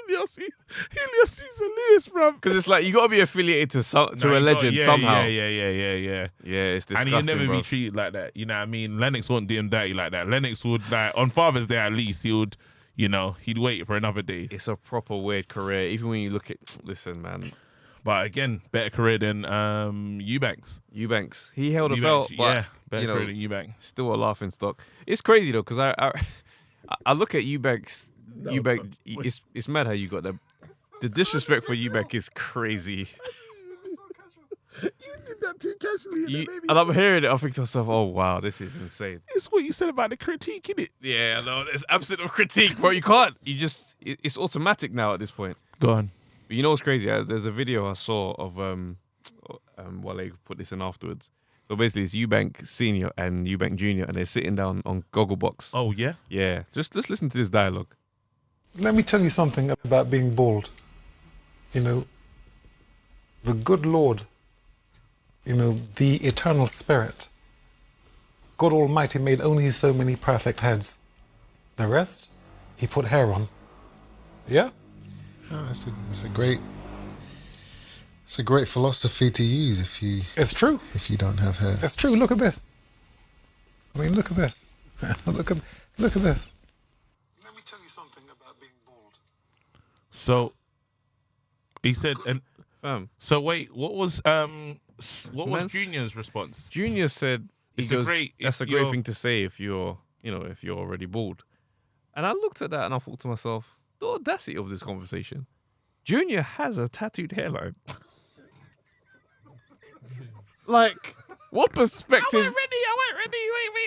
Julio Cesar Lewis, bro. Because it's like, you got to be affiliated to a legend somehow. Yeah. Yeah, it's disgusting, And he'd never bro. be treated like that. You know what I mean? Lennox won't do him dirty like that. Lennox would, like, on Father's Day at least, he would, he'd wait for another day. It's a proper weird career. Even when you look at, listen, man. But again, better career than EUBANKS. EUBANKS. He held a belt, but better career than EUBANKS. Still a laughing stock. It's crazy though, because I look at EUBANKS. It's mad how you got that. The disrespect for EUBANKS is crazy. You did that too casually. And I'm hearing it, I think to myself, oh wow, this is insane. It's what you said about the critique, innit? Yeah, I know. There's absent of critique, bro. You can't. It's automatic now at this point. Go on. But you know what's crazy? There's a video I saw of Wale put this in afterwards. So basically, it's EUBANK Senior and EUBANK Junior, and they're sitting down on Gogglebox. Oh yeah. Yeah. Just listen to this dialogue. Let me tell you something about being bald. The good Lord, the eternal spirit, God Almighty made only so many perfect heads. The rest, he put hair on. Yeah? Oh, it's a great philosophy to use if you. It's true. If you don't have hair. It's true. Look at this. I mean, look at this. look at this. Let me tell you something about being bald. So he said, and so wait, what was Junior's response? Junior said, that's a great thing to say if you're already bald. And I looked at that and I thought to myself, the audacity of this conversation. Junior has a tattooed hairline. Like, what perspective? I went ready.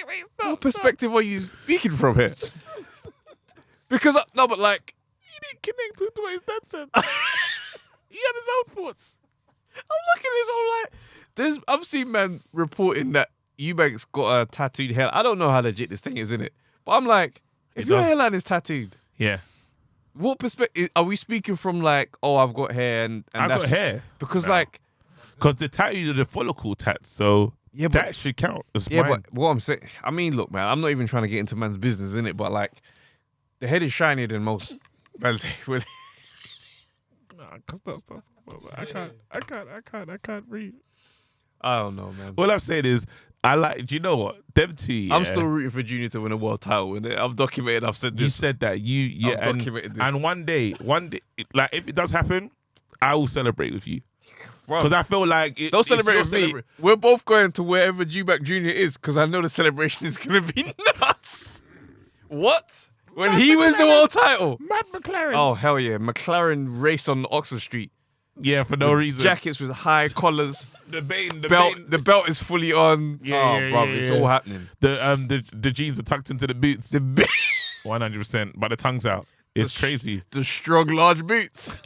Wait. Stop. What perspective are you speaking from here? Because, he didn't connect with what his dad said. He had his own thoughts. I'm looking at this, I'm like, I've seen man reporting that EUBANKS got a tattooed hair. I don't know how legit this thing is, innit? But I'm like, if your hairline is tattooed, yeah. What perspective are we speaking from? Like, oh, I've got hair and I've got hair because because the tattoos are the follicle tats, so yeah, that should count as yeah. mine. But what I'm saying, I mean, look, man, I'm not even trying to get into man's business, innit? But like, the head is shinier than most man's head. Stop. I can't read. I don't know, man. All I'm saying is, do you know what? Them two, yeah. I'm still rooting for Junior to win a world title, innit? I've documented, I've said this. You said that. I've documented this. And one day, like, if it does happen, I will celebrate with you. Because I feel like... Don't celebrate with me. We're both going to wherever Eubank Jr. is because I know the celebration is going to be nuts. What? When he wins a world title? Mad McLaren. Oh, hell yeah. McLaren race on Oxford Street. Yeah, for no reason. Jackets with high collars. The belt is fully on. It's all happening. The jeans are tucked into the boots. 100%. But the tongue's out. It's crazy. The strong, large boots.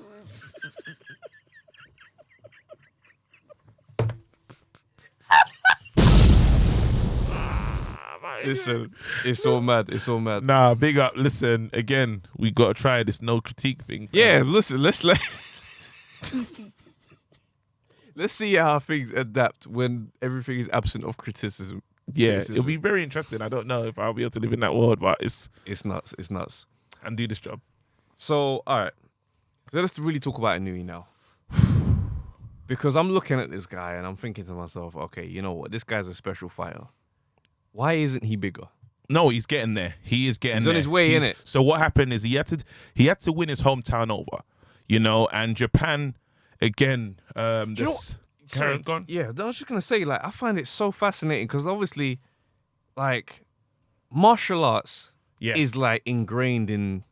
Listen, it's all mad. It's all mad. Nah, big up. Listen, again, we got to try this no critique thing. Yeah, listen, let's see how things adapt when everything is absent of criticism. Yeah, it'll be very interesting. I don't know if I'll be able to live in that world, but it's nuts. It's nuts. And do this job. So, all right. So let's really talk about Inoue now. Because I'm looking at this guy and I'm thinking to myself, okay, you know what? This guy's a special fighter. Why isn't he bigger? No, he's getting there. He is getting there. He's on his way, innit? So what happened is he had to win his hometown over, you know, and Japan, again, Sorry, gone. Yeah, I was just gonna say, like, I find it so fascinating because obviously, like, martial arts is like ingrained in,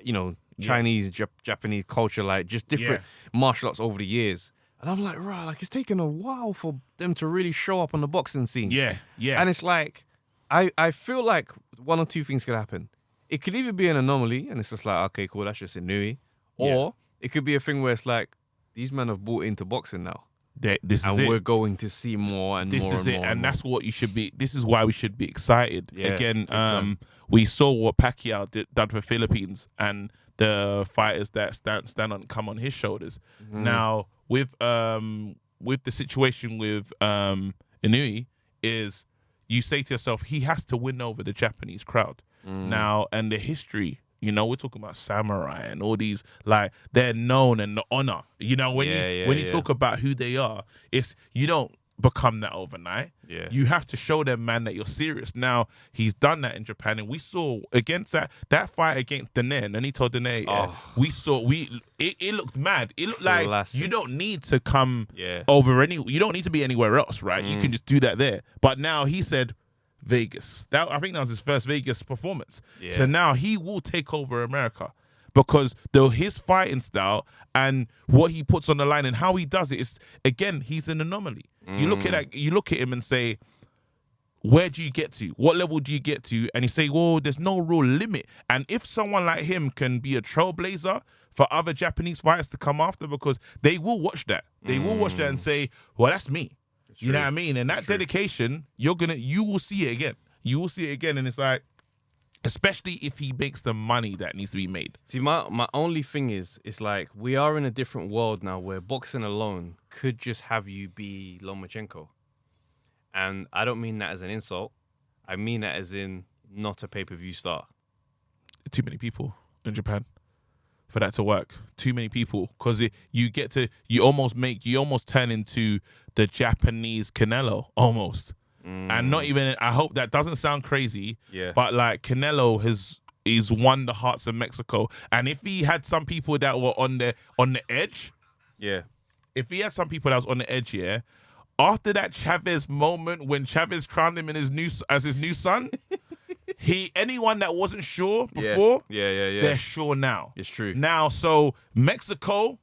you know, Chinese, Japanese culture, like just different martial arts over the years. And I'm like, right, like it's taken a while for them to really show up on the boxing scene. Yeah. And it's like, I feel like one or two things could happen. It could either be an anomaly, and it's just like, okay, cool, that's just Inoue, or it could be a thing where it's like these men have bought into boxing now. We're going to see more and more and more. And that's what you should be. This is why we should be excited. Yeah, again, we saw what Pacquiao did for Philippines and the fighters that come on his shoulders. Mm-hmm. Now with the situation with Inoue is you say to yourself he has to win over the Japanese crowd. Now, and the history. You know, we're talking about samurai and all these, like, they're known and the honor. You know, when you talk about who they are, it's you don't become that overnight. Yeah. You have to show them, man, that you're serious. Now, he's done that in Japan, and we saw against that fight against Dene, and he told Dene, it looked mad. It looked like you don't need to come over you don't need to be anywhere else, right? You can just do that there. But now he said, Vegas. I think that was his first Vegas performance. Yeah. So now he will take over America because his fighting style and what he puts on the line and how he does it is, again, he's an anomaly. You look at him and say, where do you get to? What level do you get to? And you say, well, there's no real limit. And if someone like him can be a trailblazer for other Japanese fighters to come after, because they will watch that. They will watch that and say, well, that's me. You know what I mean? And that dedication, you will see it again. You will see it again, and it's like, especially if he makes the money that needs to be made. See, my only thing is, it's like we are in a different world now where boxing alone could just have you be Lomachenko. And I don't mean that as an insult. I mean that as in not a pay-per-view star. Too many people in Japan for that to work. Too many people, because you almost turn into the Japanese Canelo almost. And not even, I hope that doesn't sound crazy, but like Canelo he's won the hearts of Mexico. And if he had some people that were on the edge, if he had some people that was on the edge, after that Chavez moment when Chavez crowned him as his new son, anyone that wasn't sure before, they're sure now. It's true. Now, so Mexico,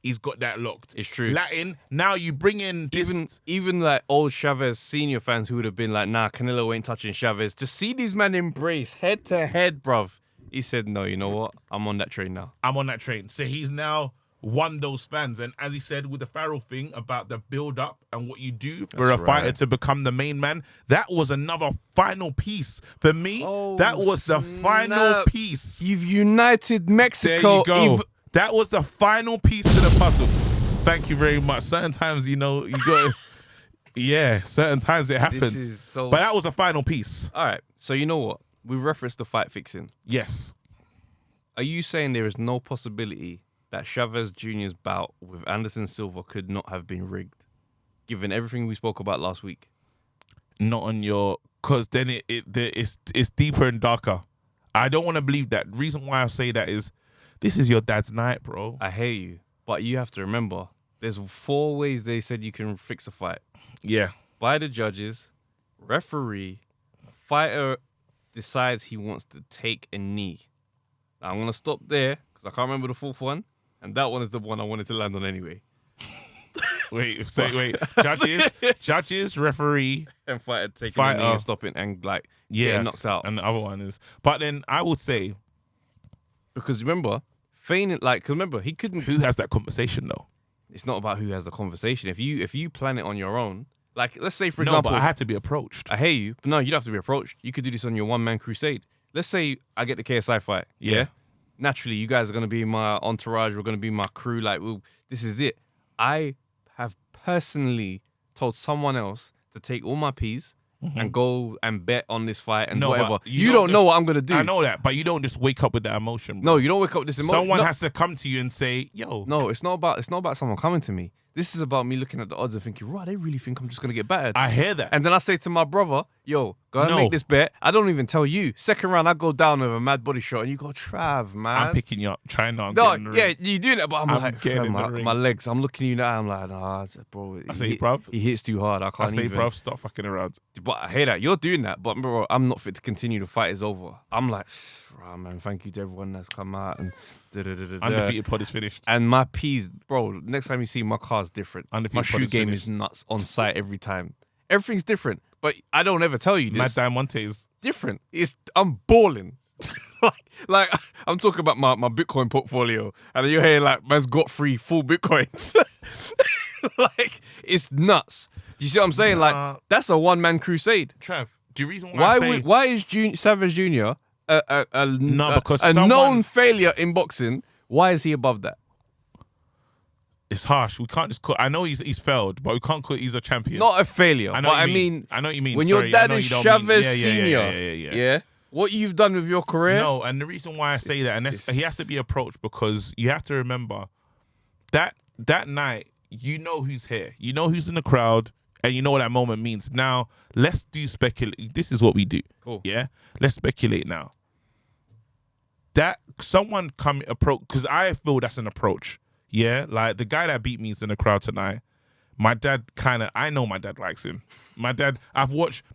he's got that locked. It's true. Latin, now you bring in this. Even like old Chavez senior fans who would have been like, nah, Canelo ain't touching Chavez. Just see these men embrace head to head, bruv. He said, no, you know what? I'm on that train now. I'm on that train. So he's now won those fans. And as he said with the Farrell thing about the build up and what you do for a fighter to become the main man, that was another final piece for me. That was the final piece. You've united Mexico. There you go. That was the final piece to the puzzle. Thank you very much. Certain times, you know, you got. Yeah, certain times it happens. But that was the final piece. All right. So you know what? We referenced the fight fixing. Yes. Are you saying there is no possibility that Chavez Jr.'s bout with Anderson Silva could not have been rigged, given everything we spoke about last week? Not on your, because then it's deeper and darker. I don't want to believe that. The reason why I say that is, this is your dad's night, bro. I hear you, but you have to remember, there's 4 ways they said you can fix a fight. Yeah. By the judges, referee, fighter decides he wants to take a knee. Now, I'm gonna stop there because I can't remember the 4th one. And that one is the one I wanted to land on anyway. wait. Judges, referee, and fighter taking a knee and stopping and like getting knocked out. And the other one is, but then I would say, because remember, feigning like, remember he couldn't. Who has that conversation though? It's not about who has the conversation. If you plan it on your own, like let's say for example, but I had to be approached. I hear you, but no, you don't have to be approached. You could do this on your one-man crusade. Let's say I get the KSI fight. Yeah. Naturally, you guys are going to be my entourage. We're going to be my crew. Like, this is it. I have personally told someone else to take all my P's and go and bet on this fight and whatever. You don't know what I'm going to do. I know that, but you don't just wake up with that emotion. Bro. No, you don't wake up with this emotion. Someone has to come to you and say, yo. No, it's not about someone coming to me. This is about me looking at the odds and thinking, right, they really think I'm just going to get battered. I hear that. And then I say to my brother, yo, go and make this bet. I don't even tell you. Second round, I go down with a mad body shot and you go, Trav, man. I'm picking you up, trying to. You doing that, but I'm like, my legs, I'm looking at you now, I'm like, nah, bro. I say, bruv. He hits too hard. I can't even. Bruv, stop fucking around. But I hear that. You're doing that, but bro, I'm not fit to continue. The fight is over. I'm like, right, man, thank you to everyone that's come out and Undefeated pod is finished. And my P's, bro, next time you see my car's different. Undefeated my shoe game is nuts on site every time. Everything's different. But I don't ever tell you this. Mad Diamante is different. I'm balling. like I'm talking about my Bitcoin portfolio. And you're hearing like, man's got 3 full Bitcoins. Like, it's nuts. You see what I'm saying? Like, that's a one-man crusade. Trav, the reason why is Savage Jr. a someone, known failure in boxing? Why is he above that? It's harsh. We can't just call. I know he's failed, but we can't call. He's a champion. Not a failure. I know what you mean. When your dad is Chavez Senior, yeah. What you've done with your career? No, and the reason why I say that, and he has to be approached because you have to remember that night. You know who's here. You know who's in the crowd. And you know what that moment means. Now, let's do speculate. This is what we do. Cool. Yeah? Let's speculate now. That someone come approach, because I feel that's an approach. Yeah? Like, the guy that beat me is in the crowd tonight. My dad I know my dad likes him. My dad,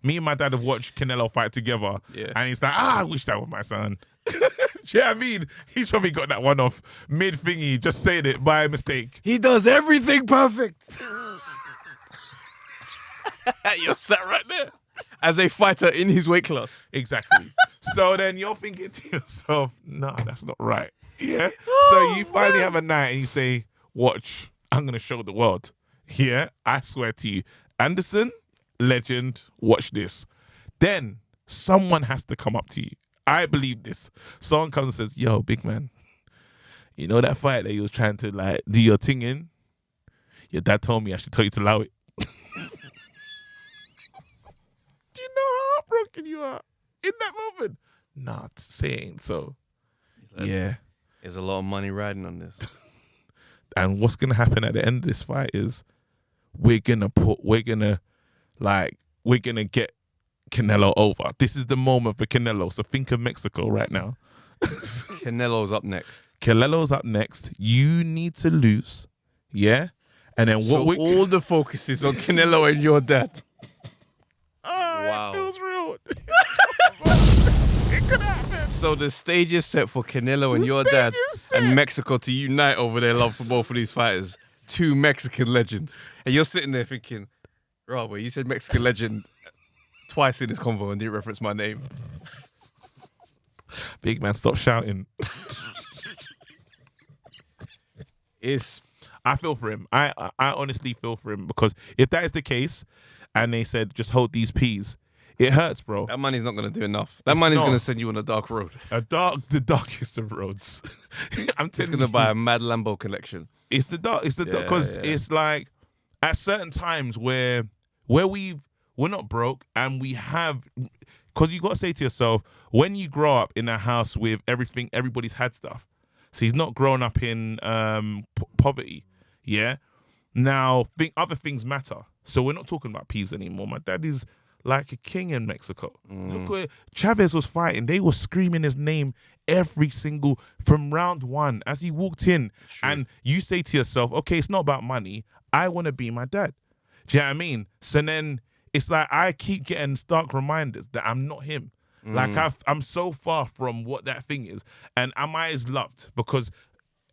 me and my dad have watched Canelo fight together. Yeah. And he's like, I wish that was my son. Do you know what I mean? He's probably got that one off mid-thingy, just saying it by mistake. He does everything perfect. You're sat right there as a fighter in his weight class. Exactly. So then you're thinking to yourself, nah, that's not right. Yeah. So you finally have a night and you say, watch, I'm going to show the world. Yeah. I swear to you. Anderson, legend, watch this. Then someone has to come up to you. I believe this. Someone comes and says, yo, big man, you know that fight that you was trying to like do your thing in? Your dad told me I should tell you to allow it. Heartbroken you are in that moment. Not saying so. Yeah. There's a lot of money riding on this. And what's gonna happen at the end of this fight is we're gonna get Canelo over. This is the moment for Canelo. So think of Mexico right now. Canelo's up next. Canelo's up next. You need to lose. Yeah? And then all the focus is on Canelo and your dad. Wow. It feels real. It could happen. So the stage is set for Canelo and your dad and Mexico to unite over their love for both of these fighters. 2 Mexican legends. And you're sitting there thinking, Robert, you said Mexican legend twice in this convo and didn't reference my name. Big man, stop shouting. I feel for him. I honestly feel for him because if that is the case, and they said just hold these P's, it hurts, bro. That money's not going to do enough. That money's going to send you on a dark road. The darkest of roads. I'm telling you. Going to buy a mad Lambo collection. It's the dark. It's the dark because it's like at certain times where we're not broke and we have, because you got to say to yourself, when you grow up in a house with everything, everybody's had stuff. So he's not grown up in poverty. Yeah. Now other things matter. So we're not talking about peas anymore. My dad is like a king in Mexico. Look where Chavez was fighting. They were screaming his name from round one as he walked in. And you say to yourself, okay, it's not about money. I want to be my dad. Do you know what I mean? So then it's like I keep getting stark reminders that I'm not him. Like I'm so far from what that thing is. And am I as loved? Because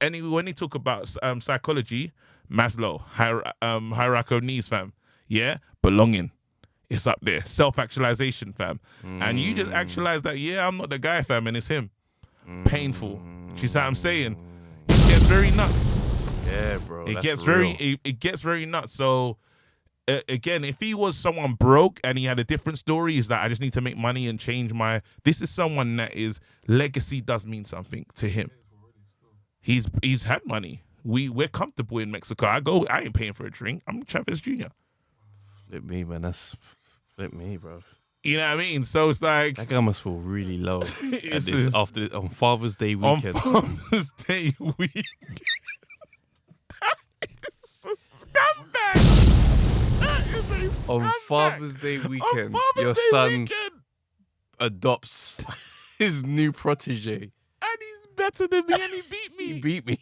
anyway, when they talk about psychology, Maslow, hierarchy of needs, fam. Yeah, belonging. It's up there. Self-actualization, fam. And you just actualize that, yeah, I'm not the guy, fam, and it's him. Painful. You see what I'm saying? It gets very nuts. Yeah, bro. It gets very nuts. So again, if he was someone broke and he had a different story, is that I just need to make money and change this is someone that is legacy does mean something to him. He's had money. We're comfortable in Mexico. I ain't paying for a drink. I'm Chavez Jr. Flip me, man. That's flip me, bro. You know what I mean? So it's like that guy must feel really low on Father's Day weekend. On Father's Day weekend. It's a scumbag. That is a scumbag. On Father's Day weekend, your son adopts his new protege. And he's better than me and he beat me. He beat me.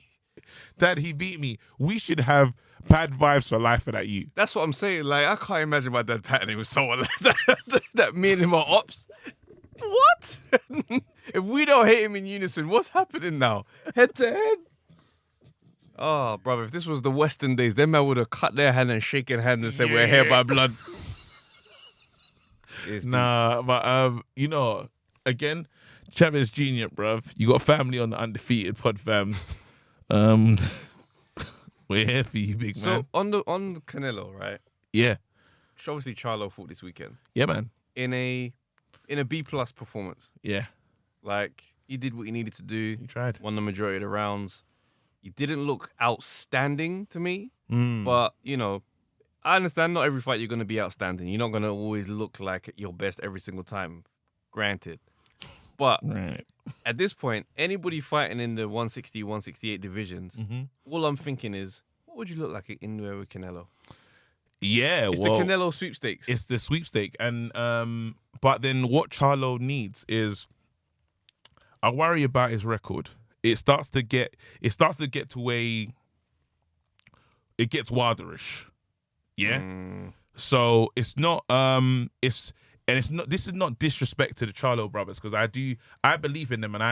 Dad, he beat me. We should have bad vibes for life for that you. That's what I'm saying. Like, I can't imagine my dad patterning with someone like that me and him are ops. What? If we don't hate him in unison, what's happening now? Head to head? Oh, brother, if this was the Western days, them man would have cut their hand and shaken hand and said, we're here by blood. Nah, but, you know, again, Chavez Jr., bruv. You got family on the Undefeated pod, fam. We're here for you, big man. So on Canelo, right? Yeah. Obviously, Charlo fought this weekend. Yeah, man. In a B+ performance. Yeah. Like, he did what he needed to do. He tried. Won the majority of the rounds. He didn't look outstanding to me. But, you know, I understand not every fight you're going to be outstanding. You're not going to always look like your best every single time. Granted. But at this point, anybody fighting in the 160, 168 divisions, all I'm thinking is, what would you look like in inoue with Canelo? Yeah, it's the Canelo sweepstakes. It's the sweepstake, and but then what Charlo needs is, I worry about his record. It starts to get to where it gets wilderish. Yeah. So it's not this is not disrespect to the Charlo brothers, because I believe in them and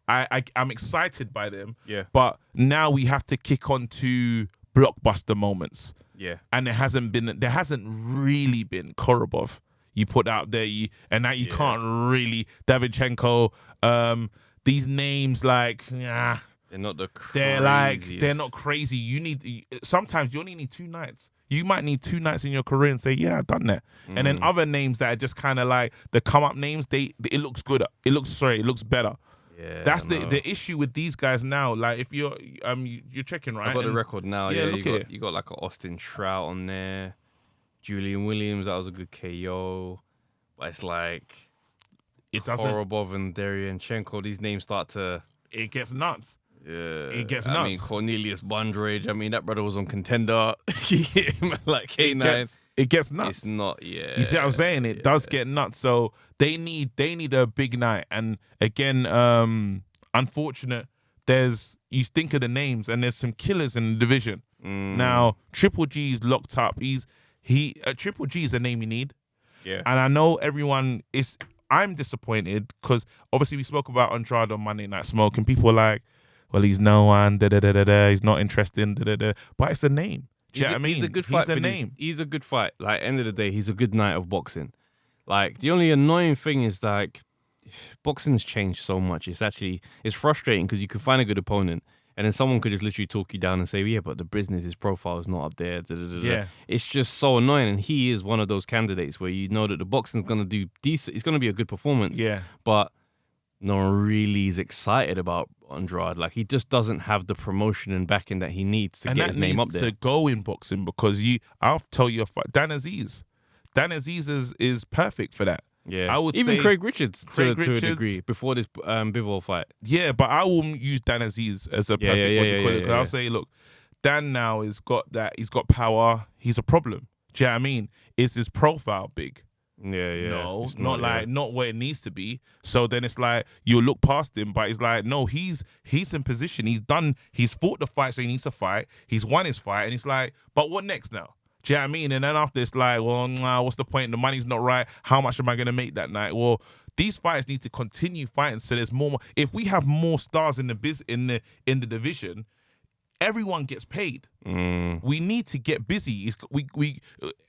I'm excited by them. Yeah. But now we have to kick on to blockbuster moments. Yeah. And there hasn't really been Korobov you put out there, and now you can't really Davidchenko, these names like they're not the craziest. They're not crazy. Sometimes you only need 2 nights. You might need 2 nights in your career and say, yeah, I've done that. And then other names that are just kind of like the come up names, it looks good. It looks better. Yeah, that's the issue with these guys now. Like if you're checking, right? I got the record now. Yeah, you got like an Austin Trout on there, Julian Williams. That was a good KO. But it's like Korobov and Deryanchenko. These names start to. It gets nuts. Yeah, it gets nuts. I mean, Cornelius Bundridge. I mean, that brother was on Contender. Like K9. It gets nuts. It's not. Yeah. You see what I'm saying? It does get nuts. So they need a big night. And again, unfortunate. You think of the names, and there's some killers in the division. Now Triple G's locked up. Triple G is the name you need. Yeah. And I know everyone is. I'm disappointed because obviously we spoke about Andrade on Monday Night Smoke, and people are like, well, he's no one, he's not interested, but it's a name. Do you know what I mean? He's a good fight. He's a name. He's a good fight. Like, end of the day, he's a good night of boxing. Like, the only annoying thing is, like, boxing's changed so much. It's frustrating because you can find a good opponent And then someone could just literally talk you down and say, yeah, but the business, his profile is not up there. Yeah. It's just so annoying. And he is one of those candidates where you know that the boxing's going to do decent. It's going to be a good performance. Yeah. But no one really is excited about Andrade. Like, he just doesn't have the promotion and backing that he needs to get his name up there. To go in boxing because I'll tell you, Dan Aziz is perfect for that. Yeah, I would even say Craig Richards to a degree before this Bivol fight. Yeah, but I will use Dan Aziz as a perfect one because I'll say, look, Dan now has got that. He's got power. He's a problem. Do you know what I mean? Is his profile big? Yeah. No, not where it needs to be. So then it's like you look past him, but it's like no, he's in position. He's fought the fights that he needs to fight. He's won his fight, and it's like, but what next now? Do you know what I mean? And then after it's like, well, nah, what's the point? The money's not right. How much am I gonna make that night? Well, these fighters need to continue fighting. So there's more. If we have more stars in the division, everyone gets paid. We need to get busy. We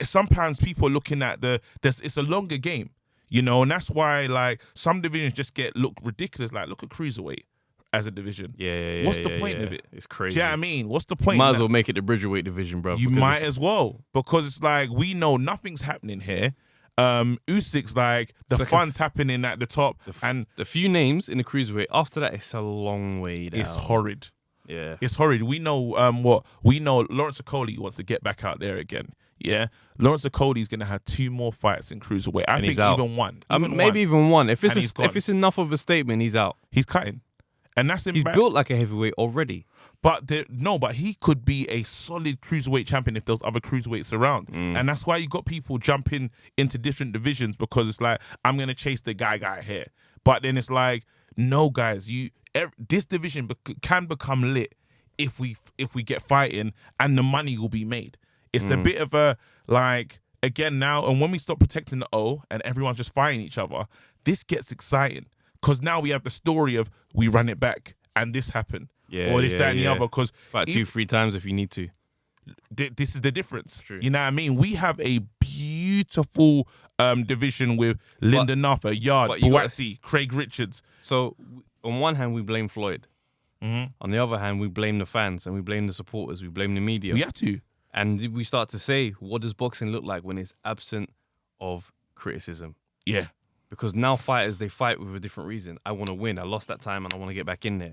sometimes people are looking at it's a longer game, you know, and that's why like some divisions just look ridiculous. Like look at cruiserweight as a division. Yeah. What's the point of it? It's crazy. Do you know what I mean? What's the point? Might as well make it the Bridgerweight division, bro. You might as well, because it's like we know nothing's happening here. Usyk's like the fun's happening at the top, and the few names in the cruiserweight. After that, it's a long way down. It's horrid. Yeah, it's horrid. We know we know Lawrence Okoli wants to get back out there again. Yeah, Lawrence Okoli's gonna have 2 more fights in cruiserweight. I think even one. Even one. If it's enough of a statement, he's out. He's cutting. And that's he's built like a heavyweight already. But he could be a solid cruiserweight champion if there's other cruiserweights around. And that's why you got people jumping into different divisions, because it's like, I'm going to chase the guy here. But then it's like, no, guys, this division can become lit if we get fighting, and the money will be made. It's a bit of a, like, again now, and when we stop protecting the O and everyone's just fighting each other, this gets exciting. Because now we have the story of we ran it back and this happened. Or this, that, and the other. Because fight 2-3 times if you need to. This is the difference. True. You know what I mean? We have a beautiful division with Lyndon Naffa, Yard, Buatsi, Craig Richards. So on one hand, we blame Floyd. On the other hand, we blame the fans and we blame the supporters. We blame the media. We have to. And we start to say, what does boxing look like when it's absent of criticism? Yeah. Because now fighters, they fight with a different reason. I want to win. I lost that time and I want to get back in there.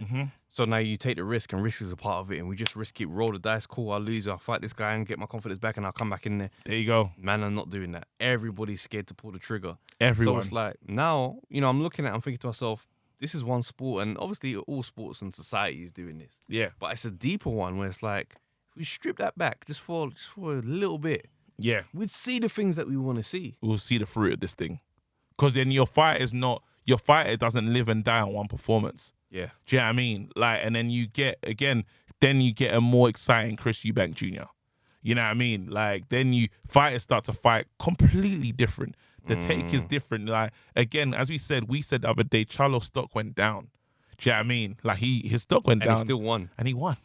So now you take the risk, and risk is a part of it. And we just risk it, roll the dice. Cool, I'll lose. I'll fight this guy and get my confidence back, and I'll come back in there. There you go. Man, I'm not doing that. Everybody's scared to pull the trigger. Everyone. So it's like, now, you know, I'm looking at it, I'm thinking to myself, this is one sport, and obviously all sports and society is doing this. Yeah. But it's a deeper one where it's like, if we strip that back just for a little bit, yeah, we'd see the things that we want to see. We'll see the fruit of this thing. Because then your fighter doesn't live and die on one performance. Yeah. Do you know what I mean? Like, and then you get a more exciting Chris Eubank Jr. You know what I mean? Like, then fighters start to fight completely different. The take is different. Like, again, as we said the other day, CHARLO'S stock went down. Do you know what I mean? Like, his stock went down. And he still won. And he won.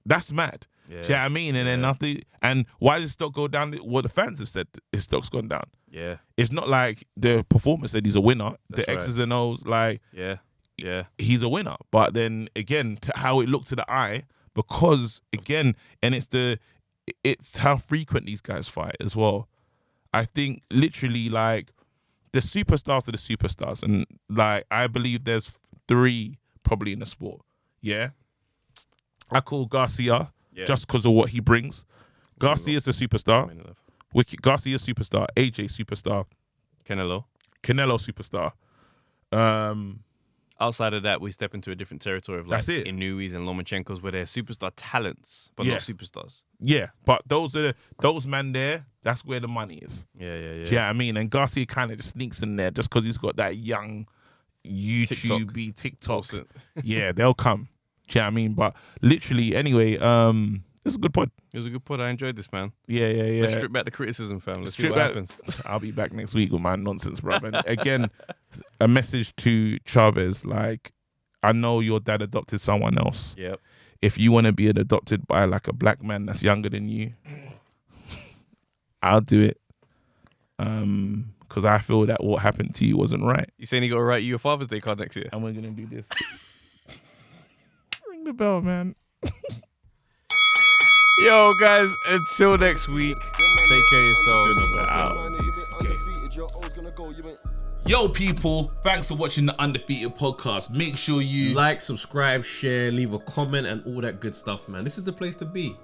That's mad. Yeah. Do you know what I mean? And then and why does his stock go down? Well, the fans have said his stock's gone down. Yeah. It's not like the performance said he's a winner. That's the X's and O's, like, yeah, he's a winner. But then again, to how it looked to the eye, because again, and it's how frequent these guys fight as well. I think literally, like, the superstars are the superstars, and like I believe there's 3 probably in the sport. Yeah, I call Garcia just because of what he brings. Garcia's a superstar. Garcia's superstar. AJ superstar. Canelo superstar. Outside of that, we step into a different territory of like Inoue's and Lomachenko's, where they're superstar talents, but not superstars. Yeah, but those men there, that's where the money is. Yeah. Do you know what I mean? And Garcia kind of just sneaks in there just because he's got that young YouTube TikTok. Yeah, they'll come. Do you know what I mean? But literally, anyway, this is a good pod. It was a good pod. I enjoyed this, man. Yeah. Let's strip back the criticism, fam. Let's see what happens. I'll be back next week with my nonsense, bro. And again, a message to Chavez, like, I know your dad adopted someone else. Yep. If you want to be adopted by like a black man that's younger than you, I'll do it. Because I feel that what happened to you wasn't right. You saying he got to write you a Father's Day card next year? And we're going to do this. the bell, man. Yo, guys, until next week, take care of yourselves. Out. Yo, people, thanks for watching the Undefeated podcast. Make sure you like, subscribe, share, leave a comment, and all that good stuff, man. This is the place to be.